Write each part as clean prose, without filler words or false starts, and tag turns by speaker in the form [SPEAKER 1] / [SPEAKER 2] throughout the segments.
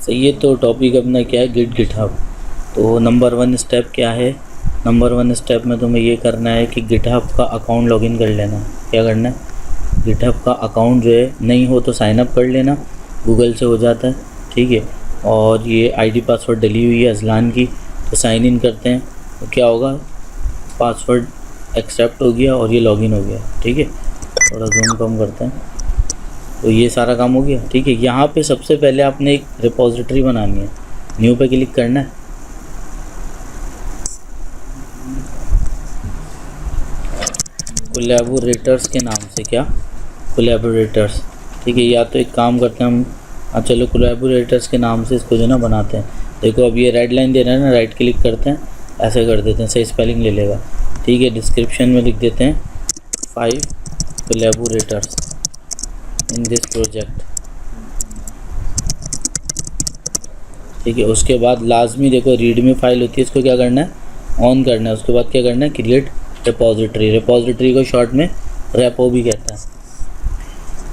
[SPEAKER 1] सही है। तो टॉपिक अपना क्या है, गिट गिटहब। तो नंबर 1 स्टेप क्या है, नंबर 1 स्टेप में तुम्हें ये करना है कि गिटहब का अकाउंट लॉगिन कर लेना है। क्या करना है, गिटहब का अकाउंट जो है नहीं हो तो साइन अप कर लेना, गूगल से हो जाता है, ठीक है। और ये आईडी पासवर्ड डली हुई है अजलान की, तो साइन इन करते हैं तो क्या होगा, पासवर्ड एक्सेप्ट हो गया और ये लॉगिन हो गया, ठीक है। थोड़ा जूम कम करते हैं, तो ये सारा काम हो गया, ठीक है। यहाँ पे सबसे पहले आपने एक रिपोजिटरी बनानी है, न्यू पे क्लिक करना है। कोलैबोरेटर्स के नाम से, क्या कोलैबोरेटर्स, ठीक है। या तो एक काम करते हैं हम, चलो कोलैबोरेटर्स के नाम से इसको जो ना बनाते हैं। देखो अब ये रेड लाइन दे रहा है ना, राइट क्लिक करते हैं, ऐसे कर देते हैं, सही स्पेलिंग ले लेगा, ठीक है। डिस्क्रिप्शन में लिख देते हैं 5 कोलैबोरेटर्स इन दिस प्रोजेक्ट, ठीक है। उसके बाद लाजमी देखो रीडमी फाइल होती है, इसको क्या करना है, ऑन करना है। उसके बाद क्या करना है, क्रिएट रिपोजिटरी, रिपोजिटरी को शॉर्ट में रेपो भी कहता है।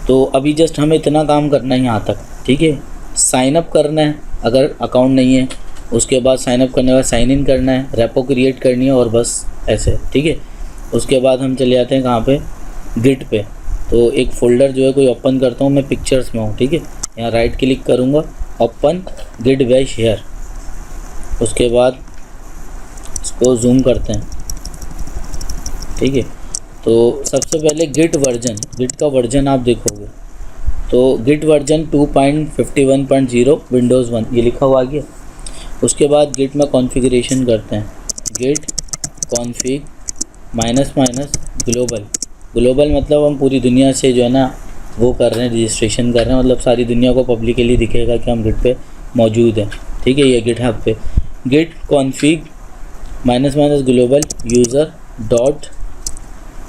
[SPEAKER 1] तो अभी जस्ट हमें इतना काम करना है यहाँ तक, ठीक है। साइन अप करना है अगर अकाउंट नहीं है, उसके बाद साइन अप करने के बाद साइन इन करना है, रेपो क्रिएट करनी है और बस ऐसे, ठीक है। उसके बाद हम चले जाते हैं कहाँ पे, गिट पे। तो एक फ़ोल्डर जो है कोई ओपन करता हूँ, मैं पिक्चर्स में हूँ, ठीक है। यहाँ राइट क्लिक करूँगा, ओपन गिट बैश हेयर। उसके बाद इसको जूम करते हैं, ठीक है। तो सबसे पहले गिट वर्जन, गिट का वर्जन आप देखोगे तो गिट वर्जन 2.51.0 विंडोज़ 1 ये लिखा हुआ आ गया। उसके बाद गिट में कॉन्फ़िगरेशन करते हैं, गिट कॉन्फ़िग -- ग्लोबल। ग्लोबल मतलब हम पूरी दुनिया से जो है ना वो कर रहे हैं, रजिस्ट्रेशन कर रहे हैं, मतलब सारी दुनिया को पब्लिकली दिखेगा कि हम गिट पे मौजूद हैं, ठीक है। ये गिटहब पे git config -- global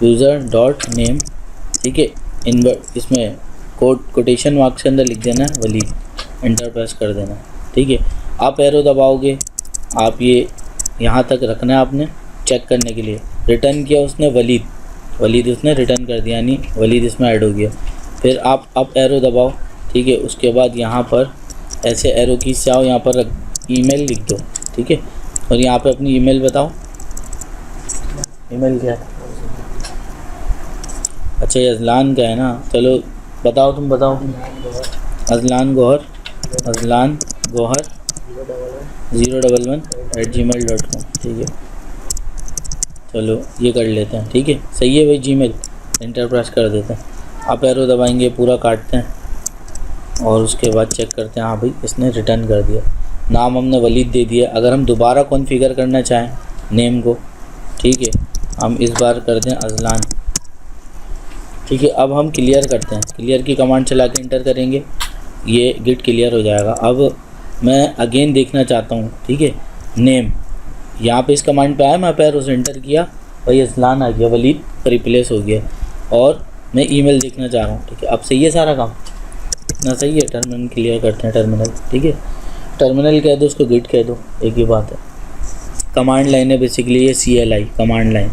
[SPEAKER 1] user dot name, ठीक है। इसमें कोटेशन मार्क्स के अंदर लिख देना है वलीद, एंटर प्रेस कर देना, ठीक है। आप एरो दबाओगे, आप ये यहाँ तक रखना है आपने चेक करने के लिए। रिटर्न किया उसने वलीद उसने रिटर्न कर दिया, यानी वलीद इसमें ऐड हो गया। फिर आप एरो दबाओ, ठीक है। उसके बाद यहाँ पर ऐसे एरो की से आओ, यहाँ पर ईमेल लिख दो, ठीक है। और यहाँ पे अपनी ईमेल बताओ, ईमेल क्या है, अच्छा ये अजलान का है ना, चलो बताओ, तुम बताओ। अजलान गौहर 011@gmail.com, ठीक है। चलो ये कर लेते हैं, ठीक है। सही है भाई, जीमेल एंटर प्रेस कर देते हैं। आप एरो दबाएंगे, पूरा काटते हैं और उसके बाद चेक करते हैं, हाँ भाई इसने रिटर्न कर दिया। नाम हमने वलीद दे दिया। अगर हम दोबारा कॉन्फ़िगर करना चाहें नेम को, ठीक है, हम इस बार कर दें अजलान, ठीक है। अब हम क्लियर करते हैं, क्लियर की कमांड चला के इंटर करेंगे, ये गिट क्लियर हो जाएगा। अब मैं अगेन देखना चाहता हूँ, ठीक है, नेम यहाँ पे इस कमांड पे आया, मैं पैर उसे इंटर किया, भाई अजलान आ गया, वलीद रिप्लेस हो गया। और मैं ईमेल देखना चाह रहा हूँ, ठीक है। अब सही है सारा काम, इतना सही है। टर्मिनल क्लियर करते हैं, टर्मिनल, ठीक है। टर्मिनल कह दो, उसको गिट कह दो, एक ही बात है। कमांड लाइन है बेसिकली ये, CLI कमांड लाइन।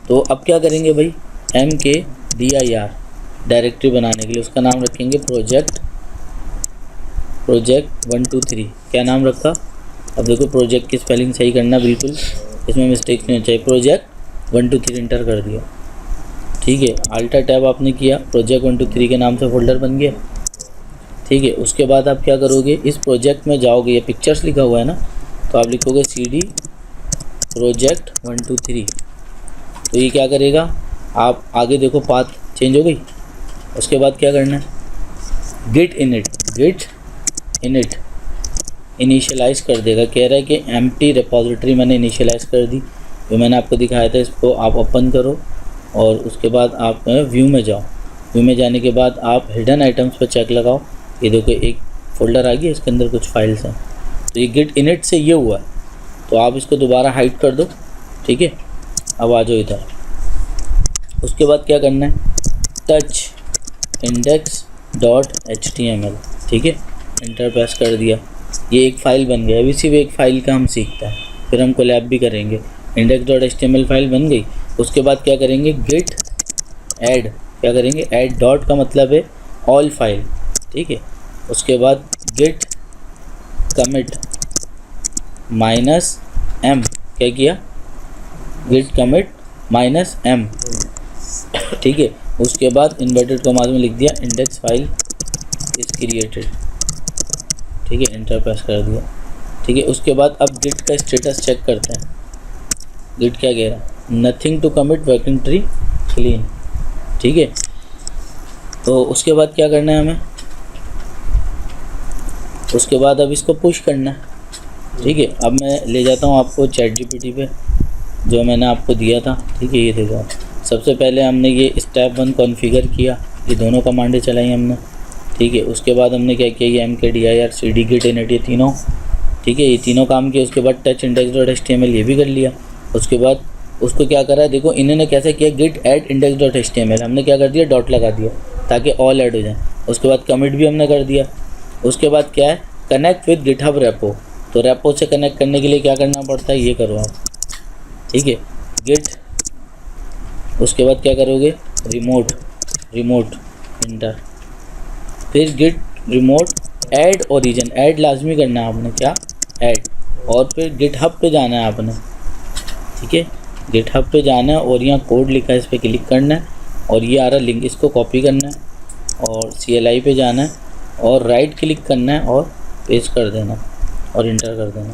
[SPEAKER 1] तो अब क्या करेंगे भाई, MKDIR डायरेक्टरी बनाने के लिए उसका नाम रखेंगे प्रोजेक्ट 123। क्या नाम रखा, अब देखो प्रोजेक्ट की स्पेलिंग सही करना बिल्कुल, इसमें मिस्टेक नहीं होनी चाहिए। प्रोजेक्ट 123 इंटर कर दिया, ठीक है। अल्टर टैब आपने किया, प्रोजेक्ट 123 के नाम से फोल्डर बन गया, ठीक है। उसके बाद आप क्या करोगे, इस प्रोजेक्ट में जाओगे, ये पिक्चर्स लिखा हुआ है ना, तो आप लिखोगे CD प्रोजेक्ट 123। तो ये क्या करेगा, आप आगे देखो पाथ चेंज हो गई। उसके बाद क्या करना है, गिट इनिट इनिशियलाइज़ कर देगा। कह रहा है कि एम्प्टी रिपोजिटरी मैंने इनिशियलाइज़ कर दी, जो मैंने आपको दिखाया था, इसको आप ओपन करो और उसके बाद आप व्यू में जाओ। व्यू में जाने के बाद आप हिडन आइटम्स पर चेक लगाओ, ये देखो एक फ़ोल्डर आ गया, इसके अंदर कुछ फाइल्स हैं। तो ये गिट इनिट से ये हुआ है, तो आप इसको दोबारा हाइड कर दो, ठीक है। अब आ जाओ इधर। उसके बाद क्या करना है, टच index.html, ठीक है, इंटर प्रेस कर दिया, ये एक फ़ाइल बन गया। अभी सिर्फ एक फ़ाइल का हम सीखते हैं, फिर हम कोलैब भी करेंगे। index.html फाइल बन गई। उसके बाद क्या करेंगे, गिट ऐड, क्या करेंगे, ऐड डॉट का मतलब है ऑल फाइल, ठीक है। उसके बाद गिट कमिट माइनस एम, क्या किया, गिट कमिट माइनस एम, ठीक है। उसके बाद इन्वर्टेड कॉमास में लिख दिया इंडेक्स फाइल इज क्रिएटेड, ठीक है, एंटर प्रेस कर दिया, ठीक है। उसके बाद अब गिट का स्टेटस चेक करते हैं। गिट क्या कह रहा है, nothing to commit working tree clean, ठीक है। तो उसके बाद क्या करना है हमें, उसके बाद अब इसको पुश करना है, ठीक है। अब मैं ले जाता हूँ आपको ChatGPT पे जो मैंने आपको दिया था, ठीक है। ये देखो आप, सबसे पहले हमने ये स्टेप 1 कॉन्फ़िगर किया, ये दोनों कमांडें चलाई हमने, ठीक है। उसके बाद हमने क्या किया, ये mkdir cd git init, ये तीनों, ठीक है, ये तीनों काम किए। उसके बाद टच index.html ये भी कर लिया। उसके बाद उसको क्या करा है, देखो इन्होंने कैसे किया, गिट ऐड index.html हमने क्या कर दिया, डॉट लगा दिया ताकि ऑल ऐड हो जाए। उसके बाद कमिट भी हमने कर दिया। उसके बाद क्या है, कनेक्ट विद गिटहब रेपो, तो रेपो से कनेक्ट करने के लिए क्या करना पड़ता है, ये करो आप, ठीक है, गिट। उसके बाद क्या करोगे, रिमोट इंटर, फिर git remote add origin, add लाजमी करना है आपने, क्या ऐड, और फिर गिटहब पे जाना है आपने, ठीक है। गिटहब पे जाना है और यहाँ कोड लिखा है, इस पर क्लिक करना है और ये आ रहा लिंक, इसको कॉपी करना है और CLI पे जाना है और राइट क्लिक करना है और पेस्ट कर देना और इंटर कर देना,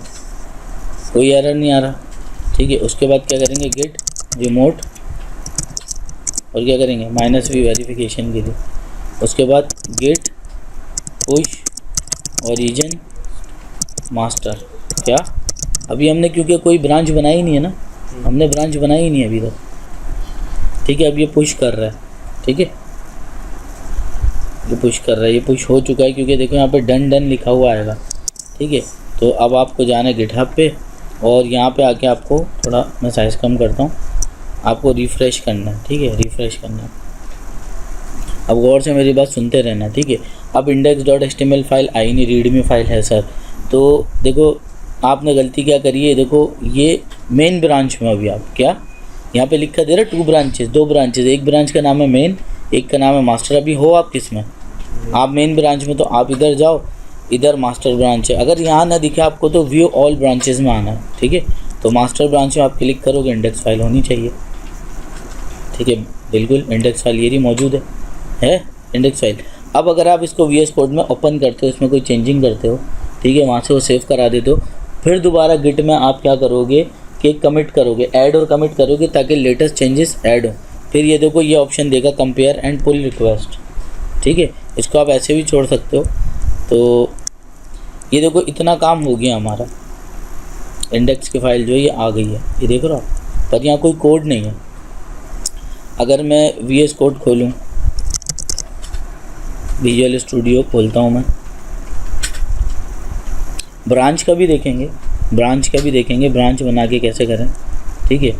[SPEAKER 1] कोई एरर नहीं आ रहा, ठीक है। उसके बाद क्या करेंगे, गिट रिमोट और क्या करेंगे, -v वेरिफिकेशन के लिए। उसके बाद गिट पुश ओरिजिन मास्टर, क्या, अभी हमने क्योंकि कोई ब्रांच बनाई नहीं है ना, हमने ब्रांच बनाई नहीं है अभी तक, ठीक है। अब ये पुश कर रहा है, ठीक है, ये पुश कर रहा है, ये पुश हो चुका है क्योंकि देखो यहाँ पे डन लिखा हुआ आएगा, ठीक है। तो अब आपको जाना है गिटहब पे और यहाँ पे आके आपको थोड़ा मैं साइज़ कम करता हूँ, आपको रिफ़्रेश करना है, ठीक है, रिफ़्रेश करना है। अब गौर से मेरी बात सुनते रहना, ठीक है। अब index.html फाइल आई नहीं, रीडमी फाइल है सर, तो देखो आपने गलती क्या करी है, देखो ये मेन ब्रांच में अभी आप क्या यहाँ पे लिखा दे रहा 2 ब्रांचेस, 2 ब्रांचेस, एक ब्रांच का नाम है मेन, एक का नाम है मास्टर। अभी हो आप किस में, आप मेन ब्रांच में, तो आप इधर जाओ, इधर मास्टर ब्रांच है। अगर यहाँ ना दिखे आपको तो व्यू ऑल ब्रांचेस में आना है, ठीक है। तो मास्टर ब्रांच में आप क्लिक करोगे, इंडेक्स फाइल होनी चाहिए, ठीक है, बिल्कुल इंडेक्स फाइल ये मौजूद है इंडेक्स फाइल। अब अगर आप इसको VS कोड में ओपन करते हो, इसमें कोई चेंजिंग करते हो, ठीक है, वहाँ से वो सेव करा देते हो, फिर दोबारा गिट में आप क्या करोगे कि कमिट करोगे, ऐड और कमिट करोगे ताकि लेटेस्ट चेंजेस ऐड हो। फिर ये देखो ये ऑप्शन देगा कंपेयर एंड पुल रिक्वेस्ट, ठीक है, इसको आप ऐसे भी छोड़ सकते हो। तो ये देखो इतना काम हो गया हमारा, इंडेक्स की फ़ाइल जो है ये आ गई है, ये देख रहे हो आप, पर यहाँ कोई कोड नहीं है। अगर मैं VS कोड खोलूँ, विजुअल स्टूडियो खोलता हूँ मैं, ब्रांच का भी देखेंगे, ब्रांच बना के कैसे करें, ठीक है।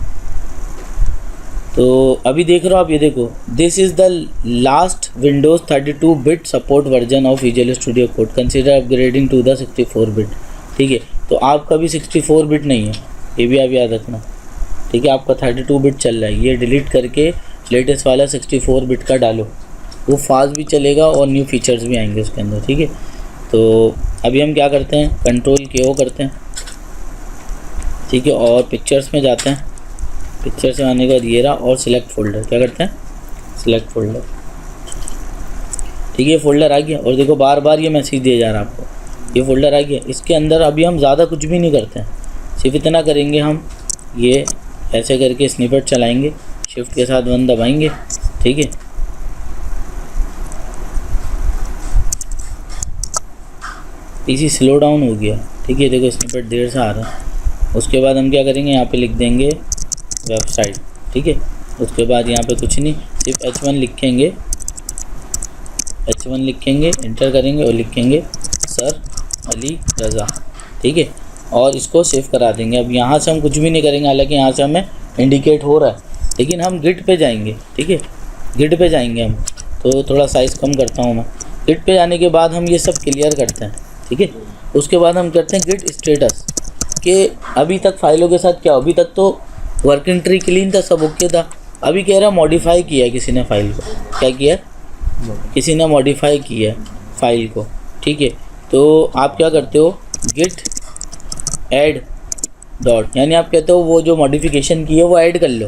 [SPEAKER 1] तो अभी देख रहे हो आप, ये देखो this is the last Windows 32 bit support version of Visual Studio Code, consider upgrading to the 64 bit, ठीक है। तो आपका भी 64 बिट नहीं है, ये भी आप याद रखना, ठीक है, आपका 32 बिट चल रहा है। ये डिलीट करके लेटेस्ट वाला 64 बिट का डालो, वो फास्ट भी चलेगा और न्यू फीचर्स भी आएंगे उसके अंदर, ठीक है। तो अभी हम क्या करते हैं, Ctrl+K करते हैं, ठीक है, और पिक्चर्स में जाते हैं, पिक्चर से आने के बाद ये रहा, और सिलेक्ट फोल्डर, क्या करते हैं, सिलेक्ट फोल्डर, ठीक है, ये फोल्डर आ गया। और देखो बार बार ये मैसेज दिया जा रहा है आपको, ये फोल्डर आ गया। इसके अंदर अभी हम ज़्यादा कुछ भी नहीं करते हैं, सिर्फ इतना करेंगे, हम ये ऐसे करके स्निपेट चलाएंगे, शिफ्ट के साथ 1 दबाएंगे, ठीक है। पीसी स्लो डाउन हो गया, ठीक है, देखो स्निपेट देर से आ रहा है। उसके बाद हम क्या करेंगे, यहाँ पे लिख देंगे वेबसाइट, ठीक है। उसके बाद यहाँ पे कुछ नहीं, सिर्फ H1 लिखेंगे, इंटर करेंगे और लिखेंगे सर अली रज़ा, ठीक है, और इसको सेव करा देंगे। अब यहाँ से हम कुछ भी नहीं करेंगे, हालांकि यहाँ से हमें इंडिकेट हो रहा है, लेकिन हम गिट पे जाएंगे, ठीक है, गिट पे जाएंगे हम। तो थोड़ा साइज़ कम करता हूँ मैं। गिट पे जाने के बाद हम ये सब क्लियर करते हैं, ठीक है। उसके बाद हम करते हैं गिट स्टेटस कि अभी तक फाइलों के साथ क्या, अभी तक तो वर्किंग ट्री क्लीन था, सब ओके था। अभी कह रहा मॉडिफाई किया है किसी ने फाइल को, क्या किया, किसी ने मॉडिफाई किया है फाइल को, ठीक है। तो आप क्या करते हो, गिट ऐड डॉट, यानी आप कहते हो वो जो मॉडिफिकेशन की है वो ऐड कर लो,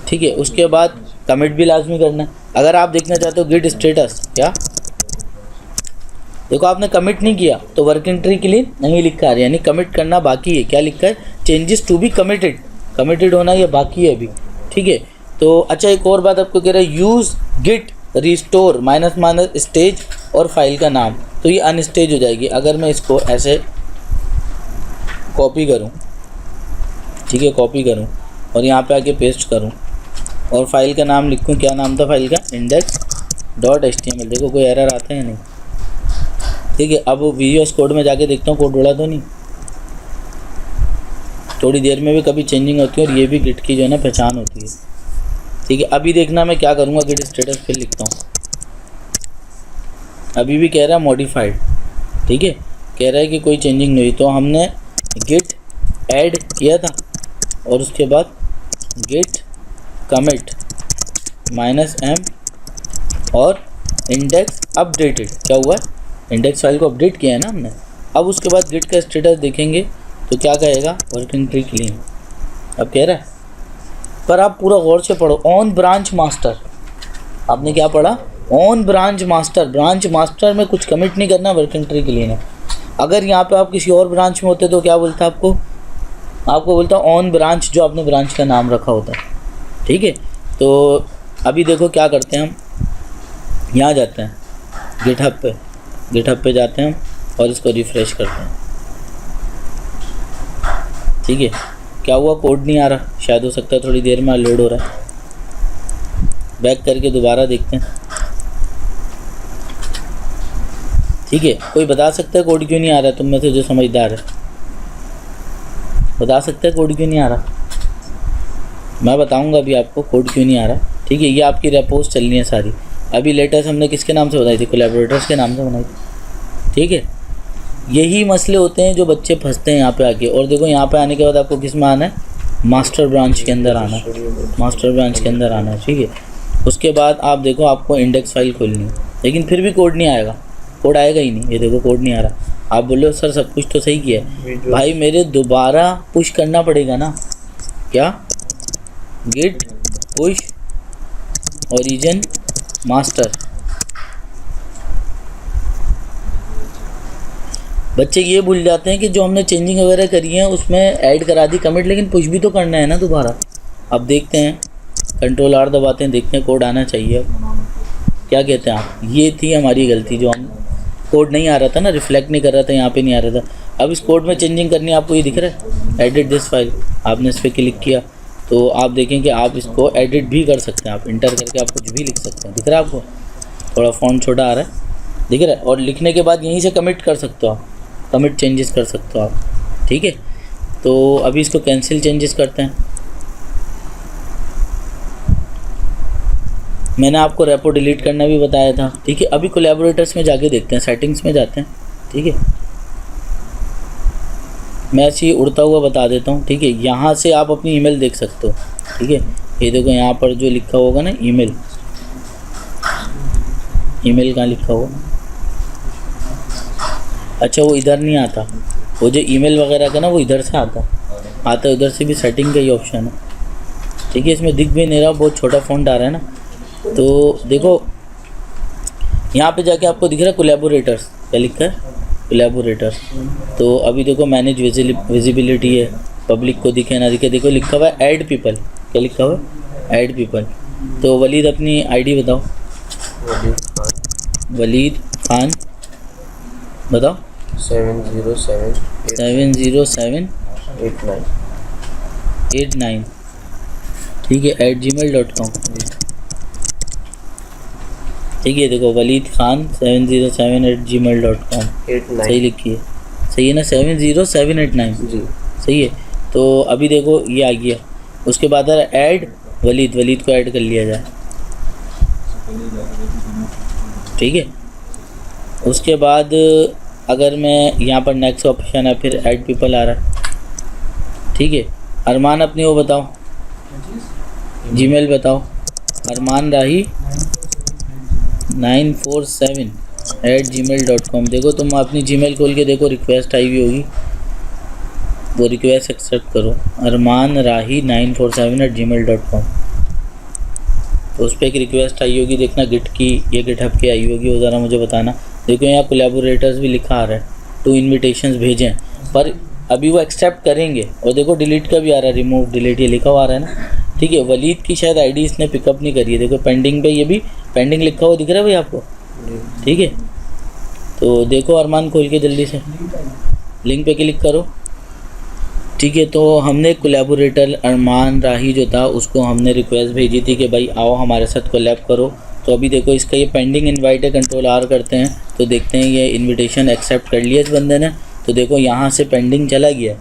[SPEAKER 1] ठीक है। उसके बाद कमिट भी लाजमी करना है। अगर आप देखना चाहते हो गिट स्टेटस, क्या देखो आपने कमिट नहीं किया तो वर्किंग ट्री क्लीन नहीं लिखा है, यानी कमिट करना बाकी है। क्या लिखा है? Changes to be committed, committed होना ये बाकी है अभी, ठीक है। तो अच्छा एक और बात आपको कह रहा है, use git restore minus minus stage और फाइल का नाम, तो ये अनस्टेज हो जाएगी। अगर मैं इसको ऐसे कॉपी करूँ, ठीक है, कॉपी करूँ और यहाँ पे आके पेस्ट करूँ और फाइल का नाम लिखूँ, क्या नाम था फाइल का? index.html। देखो कोई एरर आता है नहीं, ठीक है। अब VS कोड में जाके देखता हूँ कोड उड़ा तो नहीं, थोड़ी देर में भी कभी चेंजिंग होती है और ये भी गिट की जो है ना पहचान होती है, ठीक है। अभी देखना मैं क्या करूँगा, गिट स्टेटस फिर लिखता हूँ। अभी भी कह रहा है मॉडिफाइड, ठीक है, कह रहा है कि कोई चेंजिंग नहीं हुई। तो हमने गिट ऐड किया था और उसके बाद गिट कमिट -m और इंडेक्स अपडेटेड, क्या हुआ है? इंडेक्स फाइल को अपडेट किया है ना हमने। अब उसके बाद गिट का स्टेटस देखेंगे तो क्या कहेगा? Working tree clean. अब कह रहा है, पर आप पूरा गौर से पढ़ो, ऑन ब्रांच मास्टर, आपने क्या पढ़ा? On branch master, branch master में कुछ कमिट नहीं करना, वर्किंग ट्री क्लीन है। अगर यहाँ पे आप किसी और ब्रांच में होते तो क्या बोलता आपको बोलता ऑन ब्रांच, जो आपने ब्रांच का नाम रखा होता है, ठीक है। तो अभी देखो क्या करते हैं हम, यहाँ जाते हैं गिटहब पे जाते हैं और इसको रिफ़्रेश करते हैं, ठीक है। क्या हुआ? कोड नहीं आ रहा, शायद हो सकता है थोड़ी देर में लोड हो रहा है। बैक करके दोबारा देखते हैं, ठीक है। कोई बता सकता है कोड क्यों नहीं आ रहा? तुम में से जो समझदार है बता सकते हैं कोड क्यों नहीं आ रहा? मैं बताऊंगा अभी आपको कोड क्यों नहीं आ रहा, ठीक है। ये आपकी रेपोज चलनी है सारी। अभी लेटेस्ट हमने किसके नाम से बनाई थी? कोलैबोरेटर्स के नाम से बनाई थी, ठीक है। यही मसले होते हैं जो बच्चे फंसते हैं यहाँ पे आके। और देखो यहाँ पे आने के बाद आपको किस में आना है? मास्टर ब्रांच के अंदर आना है, मास्टर ब्रांच के अंदर आना है, ठीक है। उसके बाद आप देखो आपको इंडेक्स फाइल खोलनी है, लेकिन फिर भी कोड नहीं आएगा, कोड आएगा ही नहीं। ये देखो कोड नहीं आ रहा। आप बोलो सर सब कुछ तो सही किया है, भाई मेरे दोबारा पुश करना पड़ेगा ना। क्या? Git push origin master. बच्चे ये भूल जाते हैं कि जो हमने चेंजिंग वगैरह करी है उसमें ऐड करा दी कमिट, लेकिन पुश भी तो करना है ना दोबारा। अब देखते हैं, Ctrl+R दबाते हैं, देखते हैं कोड आना चाहिए। क्या कहते हैं आप? ये थी हमारी गलती, जो हम कोड नहीं आ रहा था ना, रिफ्लेक्ट नहीं कर रहा था, यहाँ पे नहीं आ रहा था। अब इस कोड में चेंजिंग करनी है, आपको ये दिख रहा है एडिट दिस फाइल, आपने इस पर क्लिक किया तो आप देखें कि आप इसको एडिट भी कर सकते हैं। आप इंटर करके आप कुछ भी लिख सकते हैं, दिख रहा है आपको? थोड़ा फ़ॉन्ट छोटा आ रहा है, दिख रहा है? और लिखने के बाद यहीं से कमिट कर सकते हो आप, कमिट चेंजेस कर सकते हो आप, ठीक है। तो अभी इसको कैंसिल चेंजेस करते हैं। मैंने आपको रेपो डिलीट करना भी बताया था, ठीक है। अभी कोलैबोरेटर्स में जाके देखते हैं, सेटिंग्स में जाते हैं, ठीक है। मैं ऐसे ही उड़ता हुआ बता देता हूँ, ठीक है। यहाँ से आप अपनी ईमेल देख सकते हो, ठीक है। ये देखो यहाँ पर जो लिखा होगा ना ईमेल, ईमेल कहाँ लिखा होगा? अच्छा वो इधर नहीं आता, वो जो ईमेल वगैरह का ना वो इधर से आता है, उधर से भी सेटिंग का ही ऑप्शन है, ठीक है। इसमें दिख भी नहीं रहा, बहुत छोटा फ़ॉन्ट आ रहा है ना। तो देखो यहाँ पे जाके आपको दिख रहा है कोलैबोरेटर्स, क्या लिखा है? कोलैबोरेटर्स। तो अभी देखो मैनेज विजिबिलिटी है, पब्लिक को दिखे ना दिखे, देखो लिखा हुआ है ऐड पीपल, क्या लिखा हुआ है? Add people. तो वलीद अपनी आईडी बताओ, वलीद खान बताओ। 70789, ठीक है, @gmail.com, ठीक है। देखो वलीद खान 707@gmail.com, सही लिखी है, सही है ना? 70789 जी, सही है। तो अभी देखो ये आ गया। उसके बाद ऐड वलीद, वलीद को ऐड कर लिया जाए, ठीक है। उसके बाद अगर मैं यहाँ पर नेक्स्ट ऑप्शन है, फिर ऐड पीपल आ रहा है, ठीक है। अरमान अपनी वो बताओ, जीमेल बताओ, अरमान राही 947 @gmail.com। देखो तुम अपनी जीमेल खोल के देखो, रिक्वेस्ट आई हुई होगी, वो रिक्वेस्ट एक्सेप्ट करो, armanrahi947@gmail.com। तो उस पर एक रिक्वेस्ट आई होगी, देखना गिट की, ये गिटहब की आई होगी, वो ज़रा मुझे बताना। देखो यहाँ कोलैबोरेटर्स भी लिखा आ रहा है, 2 इन्विटेशंस भेजें, पर अभी वो एक्सेप्ट करेंगे। और देखो डिलीट का भी आ रहा है, रिमूव डिलीट, ये लिखा हुआ आ रहा है ना, ठीक है। वलीद की शायद आईडी इसने पिकअप नहीं करी है, देखो पेंडिंग पे, ये भी पेंडिंग लिखा हुआ दिख रहा है भाई आपको, ठीक है। तो देखो अरमान खोल के जल्दी से लिंक पे क्लिक करो, ठीक है। तो हमने कोलैबोरेटर अरमान राही जो था उसको हमने रिक्वेस्ट भेजी थी कि भाई आओ हमारे साथ कोलैब करो। तो अभी देखो इसका ये पेंडिंग इनवाइट है, कंट्रोल R करते हैं तो देखते हैं ये इनविटेशन एक्सेप्ट कर लिया इस बंदे ने। तो देखो यहाँ से पेंडिंग चला गया,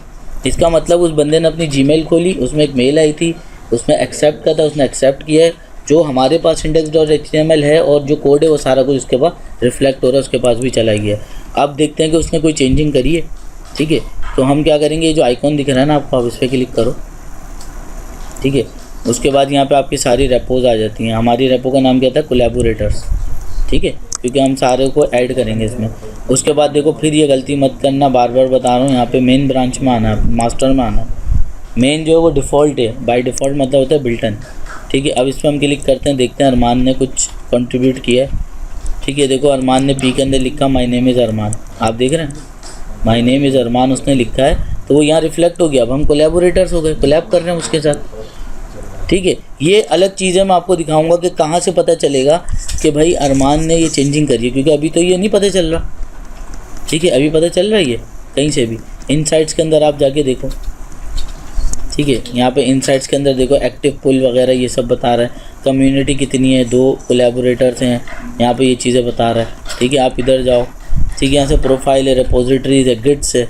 [SPEAKER 1] इसका मतलब उस बंदे ने अपनी जीमेल खोली, उसमें एक मेल आई थी, उसमें एक्सेप्ट का था, उसने एक्सेप्ट किया है। जो हमारे पास index.html है और जो कोड है वो सारा कुछ उसके पास रिफ्लेक्ट हो रहा है, उसके पास भी चला गया है। अब देखते हैं कि उसने कोई चेंजिंग करी है, ठीक है। तो हम क्या करेंगे, जो आइकॉन दिख रहा है ना आपको, आप इस पर क्लिक करो, ठीक है। उसके बाद यहाँ पे आपकी सारी रेपोज आ जाती हैं। हमारी रेपो का नाम क्या था, कोलैबोरेटर्स, ठीक है, क्योंकि हम सारे को ऐड करेंगे इसमें। उसके बाद देखो फिर ये गलती मत करना, बार बार बता रहा हूँ, यहाँ पे मेन ब्रांच में आना, मास्टर में आना। मेन जो है वो डिफ़ॉल्ट है, बाय डिफ़ॉल्ट मतलब होता है बिल्टन, ठीक है। अब इस पर हम क्लिक करते हैं, देखते हैं अरमान ने कुछ कंट्रीब्यूट किया है, ठीक है। देखो अरमान ने पी के अंदर लिखा माय नेम इज़ अरमान, आप देख रहे हैं माय नेम इज़ अरमान उसने लिखा है, तो वो यहाँ रिफ्लेक्ट हो गया। अब हम कोलैबोरेटर्स हो गए, कोलैब कर रहे हैं उसके साथ, ठीक है। ये अलग चीज़ है, मैं आपको दिखाऊंगा कि कहाँ से पता चलेगा कि भाई अरमान ने ये चेंजिंग करी है, क्योंकि अभी तो ये नहीं पता चल रहा, ठीक है। अभी पता चल रहा है ये कहीं से भी, इनसाइट्स के अंदर आप जाके देखो, ठीक है। यहाँ पे इनसाइट्स के अंदर देखो एक्टिव पुल वगैरह ये सब बता रहा है, कम्युनिटी कितनी है, 2 कोलैबोरेटर्स हैं, यहाँ पे ये चीज़ें बता रहा है, ठीक है। आप इधर जाओ, ठीक है, यहाँ से प्रोफाइल है, रिपोजिटरीज है, गिट्स है,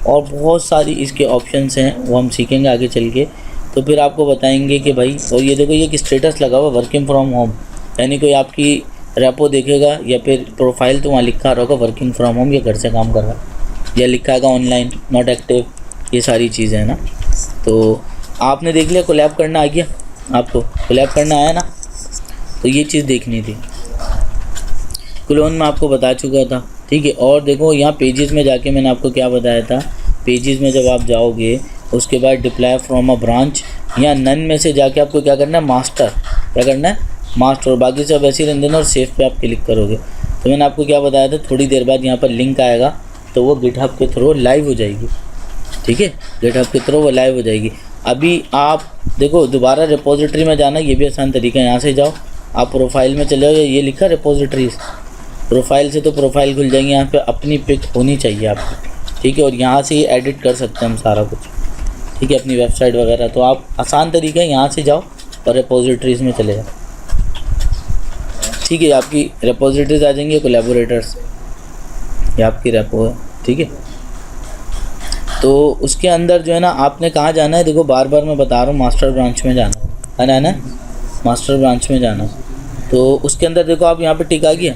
[SPEAKER 1] और बहुत सारी इसके ऑप्शंस हैं, वो हम सीखेंगे आगे चल के। तो फिर आपको बताएंगे कि भाई, और ये देखो ये कि स्टेटस लगा हुआ वर्किंग फ्रॉम होम, यानी कोई आपकी रेपो देखेगा या फिर प्रोफाइल तो वहाँ लिखा होगा वर्किंग फ्रॉम होम, या घर से काम कर रहा है, या लिखा होगा ऑनलाइन नॉट एक्टिव, ये सारी चीज़ें हैं ना। तो आपने देख लिया, कोलैब करना आ गया, आपको कोलैब करना आया ना, तो ये चीज़ देखनी थी। क्लोन में आपको बता चुका था, ठीक है। और देखो यहाँ पेजेस में जाके मैंने आपको क्या बताया था, पेजेस में जब आप जाओगे उसके बाद डिप्लॉय फ्रॉम अ ब्रांच, या नन में से जाके आपको क्या करना है, मास्टर, क्या करना है, मास्टर, और बाकी सब ऐसे ही रहने देना, और सेव पे आप क्लिक करोगे। तो मैंने आपको क्या बताया था, थोड़ी देर बाद यहाँ पर लिंक आएगा, तो वो गिटहब के थ्रू लाइव हो जाएगी, ठीक है, गिटहब के थ्रू वो लाइव हो जाएगी। अभी आप देखो दोबारा रिपोजिटरी में जाना, ये भी आसान तरीका है, यहाँ से जाओ आप प्रोफाइल में चले जाओ, ये लिखा रिपोजिटरीज, प्रोफाइल से तो प्रोफाइल खुल जाएंगे, यहाँ पे अपनी पिक होनी चाहिए आपकी, ठीक है। और यहाँ से ये एडिट कर सकते हैं हम सारा कुछ, ठीक है, अपनी वेबसाइट वगैरह। तो आप आसान तरीका है, यहाँ से जाओ और रिपोजिटरीज में चले जाओ, ठीक है। आपकी रिपोजिटरीज आ जाएंगी, कोलैबोरेटर्स, ये आपकी रेपो है, ठीक है। तो उसके अंदर जो है ना, आपने कहाँ जाना है, देखो बार बार मैं बता रहा हूँ, मास्टर ब्रांच में जाना है ना, मास्टर ब्रांच में जाना। तो उसके अंदर देखो आप यहाँ पे टिक आ गया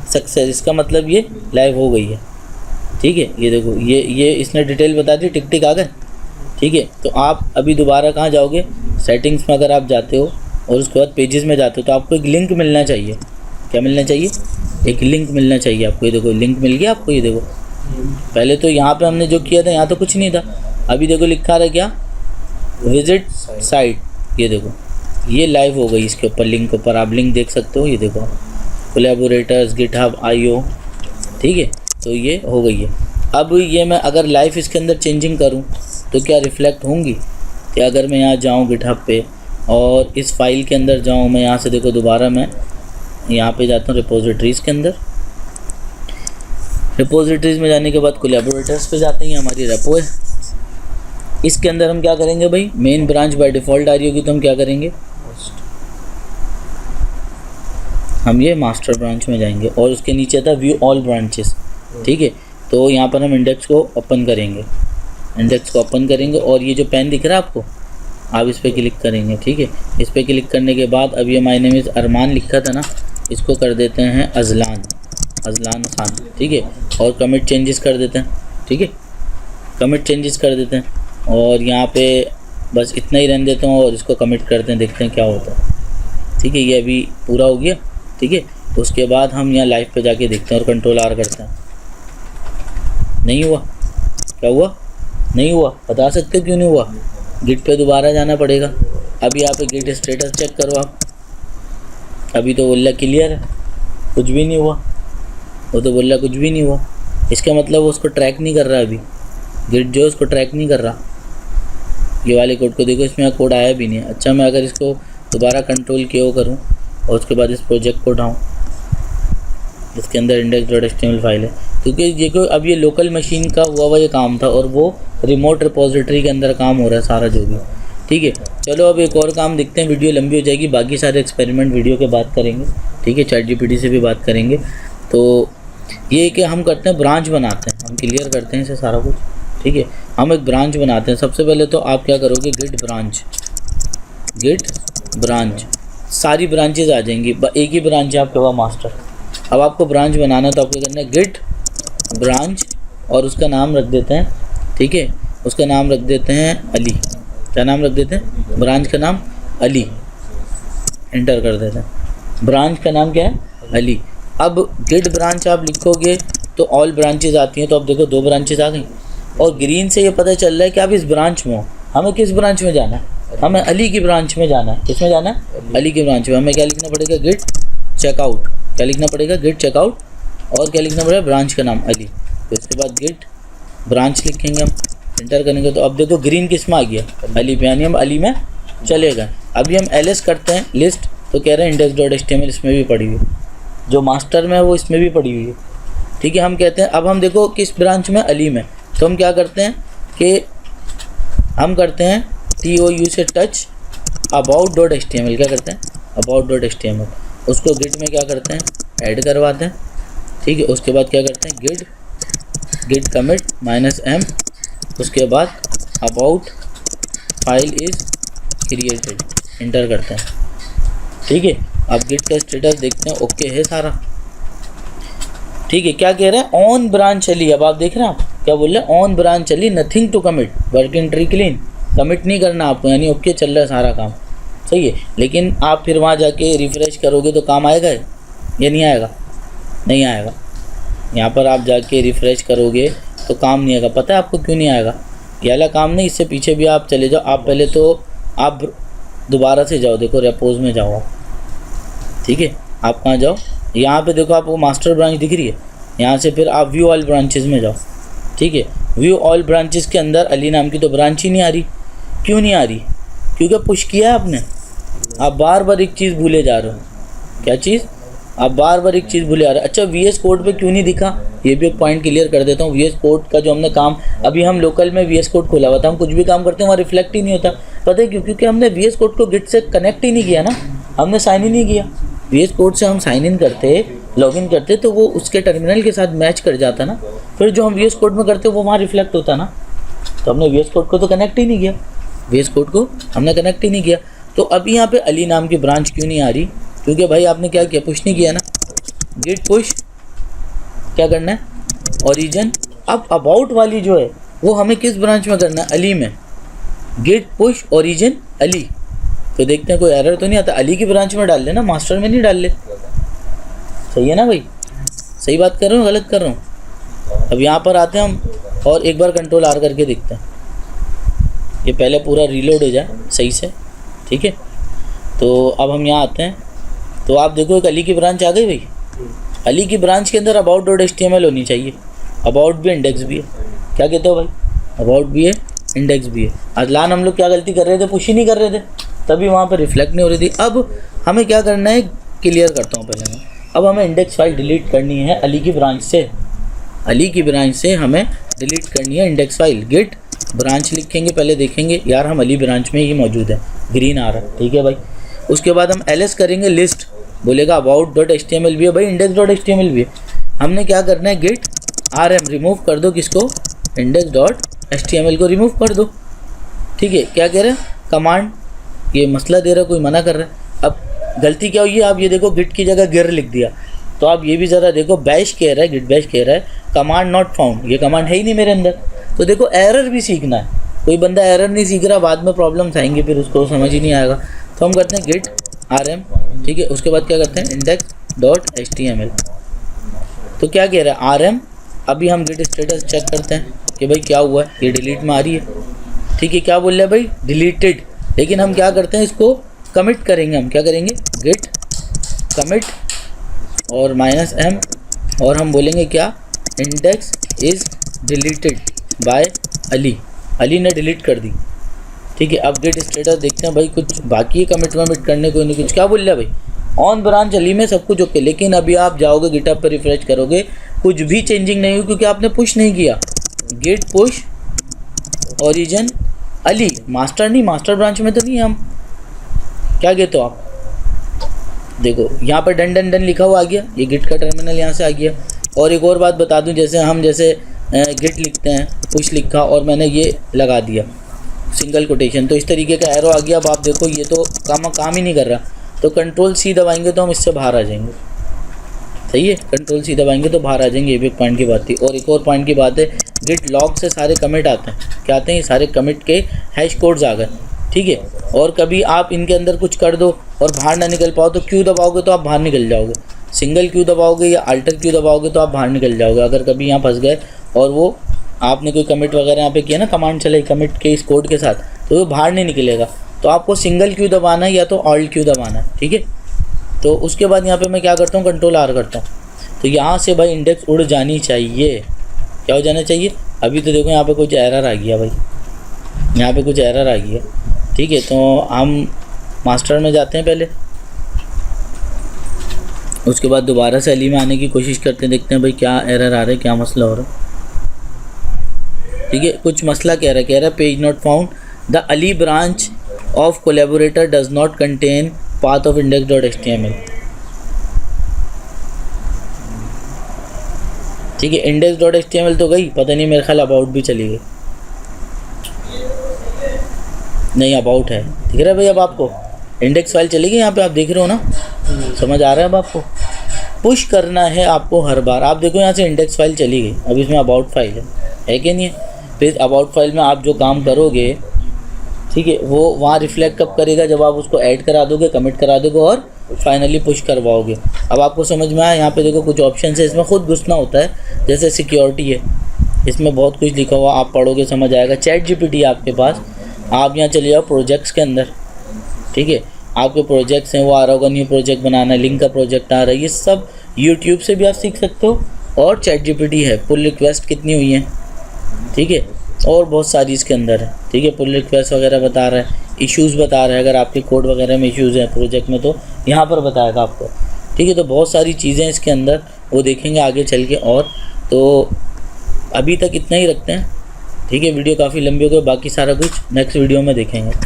[SPEAKER 1] सक्सेस, इसका मतलब ये लाइव हो गई है, ठीक है। ये देखो ये इसने डिटेल बता दी, टिक टिक आ गए, ठीक है। तो आप अभी दोबारा कहाँ जाओगे, सेटिंग्स में अगर आप जाते हो और उसके बाद पेजेस में जाते हो, तो आपको एक लिंक मिलना चाहिए, क्या मिलना चाहिए, एक लिंक मिलना चाहिए आपको। ये देखो लिंक मिल गया आपको, ये देखो पहले तो यहाँ पे हमने जो किया था यहाँ तो कुछ नहीं था, अभी देखो लिखा रहा क्या, विजिट साइट, ये देखो ये लाइव हो गई, इसके ऊपर लिंक ऊपर आप लिंक देख सकते हो, ये देखो कोलैबोरेटर्स गिटहब IO, ठीक है। तो ये हो गई है। अब ये मैं अगर लाइव इसके अंदर चेंजिंग करूँ तो क्या रिफ्लेक्ट होंगी, कि अगर मैं यहाँ जाऊँ गिटहब पे और इस फाइल के अंदर जाऊँ, मैं यहाँ से देखो दोबारा मैं यहाँ पे जाता हूँ रिपोजिटरीज़ के अंदर, रिपोजिटरीज़ में जाने के बाद कोलैबोरेटर्स पे जाते हैं, हमारी रेपो है, इसके अंदर हम क्या करेंगे भाई, मेन ब्रांच बाय डिफ़ॉल्ट आ रही होगी, तो हम क्या करेंगे, हम ये मास्टर ब्रांच में जाएंगे, और उसके नीचे था व्यू ऑल ब्रांचेस, ठीक है। तो यहाँ पर हम इंडेक्स को ओपन करेंगे, इंडेक्स को ओपन करेंगे, और ये जो पेन दिख रहा है आपको, आप इस पर क्लिक करेंगे, ठीक है। इस पर क्लिक करने के बाद अब ये माय नेम इज़ अरमान लिखा था ना, इसको कर देते हैं अजलान खान, ठीक है। और कमिट चेंजेस कर देते हैं, ठीक है, कमिट चेंजेस कर देते हैं, और यहाँ पे बस इतना ही रहने देता हूँ, और इसको कमिट करते हैं, देखते हैं क्या होता है, ठीक है। ये अभी पूरा हो गया, ठीक है। उसके बाद हम यहाँ लाइव पे जाके देखते हैं और कंट्रोल आर करते हैं। नहीं हुआ, क्या हुआ? नहीं हुआ। बता सकते हो क्यों नहीं हुआ? गिट पे दोबारा जाना पड़ेगा। अब यहाँ पे गिट स्टेटस चेक करो आप, अभी तो बोल रहा क्लियर है, कुछ भी नहीं हुआ। वो तो बोल रहा कुछ भी नहीं हुआ, इसका मतलब वो उसको ट्रैक नहीं कर रहा। अभी गिट जो है उसको ट्रैक नहीं कर रहा। ये वाले कोड को देखो, इसमें कोड आया भी नहीं है। अच्छा, मैं अगर इसको दोबारा कंट्रोल के ओ करूँ और उसके बाद इस प्रोजेक्ट को उठाऊँ, इसके अंदर index.html फाइल है, क्योंकि देखो अब ये लोकल मशीन का हुआ ये काम था और वो रिमोट रिपोजिटरी के अंदर काम हो रहा है सारा जो भी। ठीक है, चलो अब एक और काम देखते हैं, वीडियो लंबी हो जाएगी, बाकी सारे एक्सपेरिमेंट वीडियो के बात करेंगे। ठीक है, ChatGPT से भी बात करेंगे। तो ये कि हम करते हैं ब्रांच बनाते हैं, हम क्लियर करते हैं इसे सारा कुछ। ठीक है, हम एक ब्रांच बनाते हैं। सबसे पहले तो आप क्या करोगे, गिट ब्रांच, सारी ब्रांचेज आ जाएंगी। एक ही ब्रांच है आपके पास मास्टर। अब आपको ब्रांच बनाना है तो आपको करना है गिट ब्रांच और उसका नाम रख देते हैं। ठीक है, उसका नाम रख देते हैं अली। क्या नाम रख देते हैं? ब्रांच का नाम अली। एंटर कर देते हैं। ब्रांच का नाम क्या है? अली। अब गिट ब्रांच आप लिखोगे तो ऑल ब्रांचेज आती हैं। तो अब देखो 2 ब्रांचेज आ गई और ग्रीन से ये पता चल रहा है कि आप इस ब्रांच में हो। हमें किस ब्रांच में जाना है? हमें अली की ब्रांच में जाना है। किसमें जाना है? अली की ब्रांच में। हमें क्या लिखना पड़ेगा? Git checkout. क्या लिखना पड़ेगा? Git checkout. और क्या लिखना पड़ेगा? ब्रांच का नाम अली। तो इसके बाद गिट ब्रांच लिखेंगे हम, एंटर करेंगे तो अब देखो ग्रीन किस में आ गया? अली पे, यानी हम अली में चले गए। अभी हम ls करते हैं लिस्ट, तो कह रहे हैं index.html इसमें भी पड़ी हुई है, जो मास्टर में है वो इसमें भी पड़ी हुई है। ठीक है, हम कहते हैं अब हम देखो किस ब्रांच में? अली में। तो हम क्या करते हैं कि हम करते हैं TOU से टच about.html। क्या करते हैं? about.html। उसको गिट में क्या करते हैं? ऐड करवाते हैं। ठीक है, उसके बाद क्या करते हैं? गिट कमिट -m, उसके बाद about file is created, enter करते हैं। ठीक है, अब गिट का स्टेटस देखते हैं, ओके है सारा। ठीक है, क्या कह रहे हैं? On branch Ali. अब आप देख रहे हैं, आप क्या बोल रहे हैं? On branch Ali, nothing to commit, working tree clean. Commit नहीं करना आपको, यानी ओके चल रहा है सारा काम, सही है। लेकिन आप फिर वहाँ जाके रिफ़्रेश करोगे तो काम आएगा या नहीं आएगा? नहीं आएगा। यहाँ पर आप जाके रिफ़्रेश करोगे तो काम नहीं आएगा। पता है आपको क्यों नहीं आएगा? ये वाला काम नहीं, इससे पीछे भी आप चले जाओ। आप पहले तो आप दोबारा से जाओ, देखो रेपोज में जाओ आप। ठीक है, आप कहाँ जाओ? यहाँ पे देखो आपको मास्टर ब्रांच दिख रही है, यहाँ से फिर आप व्यू ऑल ब्रांचेस में जाओ। ठीक है, व्यू ऑल ब्रांचेस के अंदर अली नाम की तो ब्रांच ही नहीं आ रही। क्यों नहीं आ रही? क्योंकि पुश किया है आपने। आप बार बार एक चीज़ भूले जा रहे हो। क्या चीज़? आप बार बार एक चीज़ भूले आ रहे हो। अच्छा, VS कोड पे क्यों नहीं दिखा? ये भी एक पॉइंट क्लियर कर देता हूँ। VS कोड का जो हमने काम, अभी हम लोकल में VS कोड खोला हुआ था, हम कुछ भी काम करते हैं वहाँ रिफ्लेक्ट ही नहीं होता। पता है क्यों? क्योंकि हमने VS कोड को गिट से कनेक्ट ही नहीं किया ना, हमने साइन इन नहीं किया। VS कोड से हम साइन इन करते, लॉगिन करते तो वो उसके टर्मिनल के साथ मैच कर जाता ना, फिर जो हम VS कोड में करते वो वहाँ रिफ्लेक्ट होता ना। तो हमने VS कोड को तो कनेक्ट ही नहीं किया, VS कोड को हमने कनेक्ट ही नहीं किया। तो अभी यहाँ पे अली नाम की ब्रांच क्यों नहीं आ रही? क्योंकि भाई आपने क्या किया? पुश नहीं किया ना। गिट पुश क्या करना है? ओरिजिन। अब अबाउट वाली जो है वो हमें किस ब्रांच में करना है? अली में। Git push origin Ali. तो देखते हैं कोई एरर तो नहीं आता। अली की ब्रांच में डाल लेना, मास्टर में नहीं डाल ले। सही है ना भाई? सही बात कर रहा हूँ, गलत कर रहा हूँ? अब यहाँ पर आते हैं हम और एक बार कंट्रोल आर करके देखते हैं। ये पहले पूरा रीलोड हो जाए सही से। ठीक है, तो अब हम यहाँ आते हैं तो आप देखो एक अली की ब्रांच आ गई भाई। अली की ब्रांच के अंदर about.html होनी चाहिए। अबाउट भी इंडेक्स भी है। क्या कहते हो भाई? अबाउट भी है, इंडेक्स भी है। अदलान हम लोग क्या गलती कर रहे थे? पुश ही नहीं कर रहे थे, तभी वहाँ पर रिफ्लेक्ट नहीं हो रही थी। अब हमें क्या करना है? क्लियर करता हूँ पहले मैं। अब हमें इंडेक्स फाइल डिलीट करनी है अली की ब्रांच से। अली की ब्रांच से हमें डिलीट करनी है इंडेक्स फाइल। गिट ब्रांच लिखेंगे, पहले देखेंगे यार हम अली ब्रांच में ही मौजूद है, ग्रीन आ रहा है। ठीक है भाई, उसके बाद हम ls करेंगे लिस्ट, बोलेगा about.html भी है भाई, index.html भी है। हमने क्या करना है? गिट rm रिमूव कर दो, किसको? index.html को रिमूव कर दो। ठीक है, क्या कह रहे हैं? कमांड ये मसला दे रहा है, कोई मना कर रहा है। अब गलती क्या हुई है? आप ये देखो गिट की जगह गिर लिख दिया। तो आप ये भी ज़रा देखो, बैश कह रहा है, गिट बैश कह रहा है, कमांड नॉट फाउंड। ये कमांड है ही नहीं मेरे अंदर। तो देखो एरर भी सीखना है। कोई बंदा एरर नहीं सीख रहा, बाद में प्रॉब्लम्स आएंगे, फिर उसको समझ ही नहीं आएगा। तो हम करते हैं गिट rm। ठीक है, उसके बाद क्या करते हैं? index.html। तो क्या कह रहा है rm, अभी हम गेट स्टेटस चेक करते हैं कि भाई क्या हुआ है, ये डिलीट में आ रही है। ठीक है, क्या बोल रहा है भाई, डिलीटेड। लेकिन हम क्या करते हैं, इसको कमिट करेंगे। हम क्या करेंगे, गेट कमिट और -m, और हम बोलेंगे क्या, index is deleted bye Ali. Ali ने डिलीट कर दी। ठीक है, अब गेट स्टेटस देखते हैं भाई, कुछ बाकी है कमिट वमिट करने को नहीं कुछ। क्या बोल रहा है भाई, ऑन ब्रांच अली में सब कुछ ओके। लेकिन अभी आप जाओगे गिटहब पर रिफ्रेश करोगे, कुछ भी चेंजिंग नहीं हुई, क्योंकि आपने पुश नहीं किया। Git push origin Ali, master नहीं, मास्टर ब्रांच में तो नहीं है हम। क्या कहते हो आप, देखो यहाँ पर डन डन डन लिखा हुआ आ गया, ये गिट का टर्मिनल यहाँ से आ गया। और एक और बात बता दूं, जैसे हम गिट लिखते हैं, पुश लिखा और मैंने ये लगा दिया सिंगल कोटेशन, तो इस तरीके का एरो आ गया। अब आप देखो ये तो काम ही नहीं कर रहा, तो Ctrl+C दबाएंगे तो हम इससे बाहर आ जाएंगे। सही है, Ctrl+C दबाएंगे तो बाहर आ जाएंगे। ये भी एक पॉइंट की बात थी। और एक और पॉइंट की बात है, गिट लॉग से सारे कमिट आते हैं। क्या आते हैं, ये सारे कमिट के हैश कोड्स आ गए। ठीक है, और कभी आप इनके अंदर कुछ कर दो और बाहर ना निकल पाओ तो Q दबाओगे तो आप बाहर निकल जाओगे। सिंगल Q दबाओगे या अल्टर Q दबाओगे तो आप बाहर निकल जाओगे। अगर कभी यहाँ फंस गए और वो आपने कोई कमिट वगैरह यहाँ पे किया ना, कमांड चले कमिट के इस कोड के साथ, तो वो बाहर नहीं निकलेगा। तो आपको सिंगल Q दबाना है या तो ऑल्ट Q दबाना है। ठीक है, तो उसके बाद यहाँ पे मैं क्या करता हूँ, Ctrl+R करता हूँ। तो यहाँ से भाई इंडेक्स उड़ जानी चाहिए। क्या हो जाना चाहिए, अभी तो देखो यहाँ पे कुछ एरर आ गया भाई, यहाँ पे कुछ एरर आ गया। ठीक है, तो हम मास्टर में जाते हैं पहले, उसके बाद दोबारा से अली में आने की कोशिश करते हैं, देखते हैं भाई क्या एरर आ रहा है, क्या मसला हो रहा है। ठीक है, कुछ मसला कह रहा है page not found, the Ali branch of collaborator does not contain path of index.html। ठीक है, index.html तो गई, पता नहीं मेरे ख्याल अबाउट भी चली गई। नहीं, अबाउट है, दिख रहा है भाई अब आपको, इंडेक्स फाइल चली गई। यहाँ पे आप देख रहे हो ना, समझ आ रहा है अब आपको। पुश करना है आपको हर बार। आप देखो यहाँ से इंडेक्स फाइल चली गई, अब इसमें अबाउट फाइल है कि नहीं है। फिर अबाउट फाइल में आप जो काम करोगे, ठीक है, वो वहाँ रिफ्लेक्ट कब करेगा, जब आप उसको ऐड करा दोगे, कमिट करा दोगे और फाइनली पुश करवाओगे। अब आपको समझ में आया, यहाँ पे देखो कुछ ऑप्शन है, इसमें खुद घुसना होता है। जैसे सिक्योरिटी है, इसमें बहुत कुछ लिखा हुआ, आप पढ़ोगे समझ आएगा। ChatGPT है आपके पास, आप यहाँ चले जाओ प्रोजेक्ट्स के अंदर। ठीक है, आपके प्रोजेक्ट्स हैं, वो आ रहा होगा, न्यू प्रोजेक्ट बनाना है, लिंक का प्रोजेक्ट आ रहा है, ये सब यूट्यूब से भी आप सीख सकते हो। और ChatGPT है, पुल रिक्वेस्ट कितनी हुई है, ठीक है, और बहुत सारी इसके अंदर है। ठीक है, पुल रिक्वेस्ट वगैरह बता रहा है, इश्यूज़ बता रहा है, अगर आपके कोड वगैरह में इश्यूज़ हैं प्रोजेक्ट में तो यहाँ पर बताएगा आपको। ठीक है, तो बहुत सारी चीज़ें इसके अंदर, वो देखेंगे आगे चल के। और तो अभी तक इतना ही रखते हैं। ठीक है, वीडियो काफ़ी लंबी हो गई, बाकी सारा कुछ नेक्स्ट वीडियो में देखेंगे।